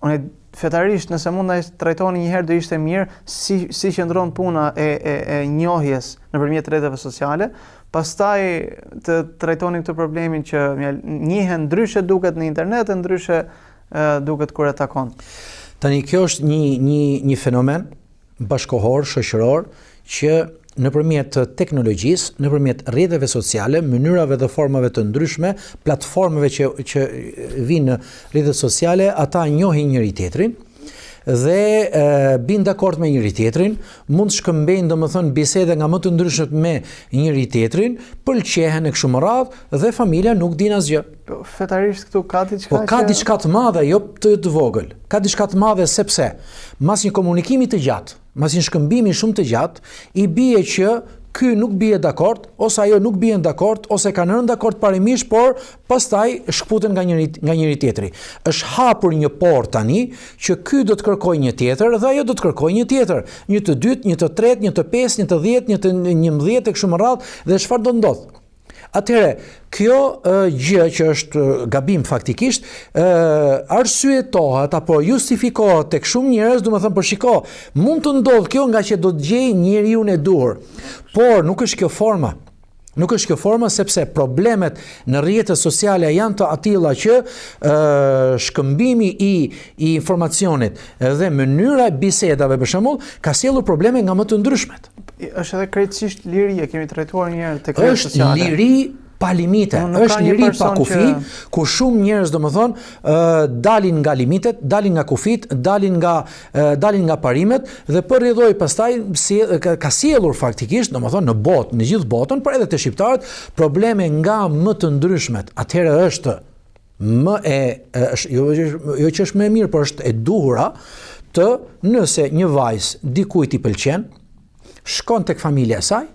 unë fetarisht nëse mund ta trajtoni një herë do ishte mirë si qëndron puna e njohjes nëpërmjet rrjeteve sociale, pastaj të trajtoni këtë problemin që njihen ndryshe duket në internet e ndryshe duket kur e takon. Tani kjo është një fenomen bashkohor, shoqëror që nëpërmjet teknologjisë, nëpërmjet rrjeteve sociale, mënyrave dhe formave të ndryshme, platformave që vinë në rrjetet sociale, ata njohin njëri tjetrin dhe bin dakord me njëri tjetrin, mund të shkëmbejnë domethënë bisede nga më të ndryshmet me njëri tjetrin, pëlqehen e kështu me radhë dhe familja nuk din asgjë. Fetarisht këtu ka diçka. Po ka diçka të madhe, jo të vogël. Ka diçka të madhe sepse mas një komunikimi të gjatë, mas një shkëmbimi shumë të gjatë, i bie që ky nuk bie dakord, ose ajo nuk bien dakord, ose kanë rënë dakord parimisht, por pastaj shkputen nga njëri tjetri. Është hapur një portë tani që ky do të kërkojë një tjetër dhe ajo do të kërkojë një tjetër, një të dytë, një të tretë, një të pesë, një të 10, një të 11 e kështu me radhë, dhe çfarë do ndodh? Atëherë, kjo gjë që është gabim faktikisht, arsyetohet apo justifikohet tek shumë njerëz, domethënë për shiko, mund të ndodh kjo nga që do të gjej njeriu e duhur, por nuk është kjo forma. Nuk është kjo forma sepse problemet në rrjetet sociale janë të atilla që shkëmbimi i informacionit dhe mënyra e bisedave për shembull ka sjellur probleme nga më të ndryshmet. Është edhe krejtësisht liri, e kemi trajtuar një herë tek rrjetet sociale. Është liri pa limite, është liri pa kufi, ku shumë njerëz domethënë dalin nga limitet, dalin nga kufit, dalin nga parimet dhe përrjedhoi pastaj ka sjellur faktikisht domethënë në botë, në gjithë botën, por edhe te shqiptarët, probleme nga më të ndryshmet. Atëherë është jo që është më e mirë, por është e duhura të nëse një vajzë dikujt i pëlqen, shkon tek familja e saj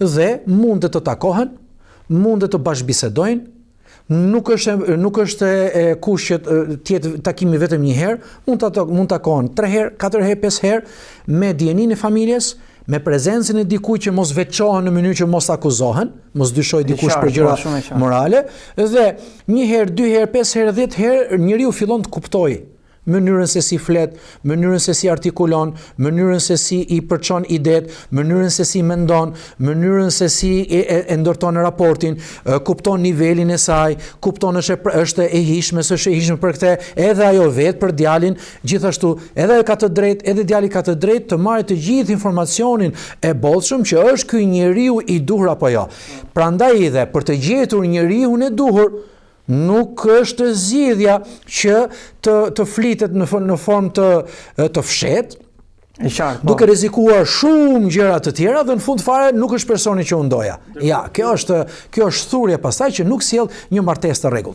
dhe mundet të takohen, mundet të bashkëbisedojnë, nuk është e kush që të jetë takimi vetëm një herë, mund takohen 3 herë, 4 herë, 5 herë me dijenin e familjes, me prezencën e dikujt që mos veçohen në mënyrë që mos akuzohen, mos dyshoj dikush për gjëra morale, dhe 1 herë, 2 herë, 5 herë, 10 herë njeriu fillon të kuptojë mënyrën se si flet, mënyrën se si artikulon, mënyrën se si i përçon idet, mënyrën se si mendon, mënyrën se si e ndërton raportin, kupton nivelin e saj, kupton është e hishme, s'është e hishme për këtë, edhe ajo vetë për djalin, gjithashtu edhe ajo ka të drejtë, edhe djali ka të drejtë të marrë të gjithë informacionin e bollshëm që është ky njeriu i duhur apo jo. Prandaj dhe për të gjetur njeriun e duhur, nuk është zgjidhja që të flitet në formë të fshehtë, duke rrezikuar shumë gjëra të tjera dhe në fund fare nuk është personi që unë doja. Ja, kjo është thurje pastaj që nuk sjell një martesë të rregullt.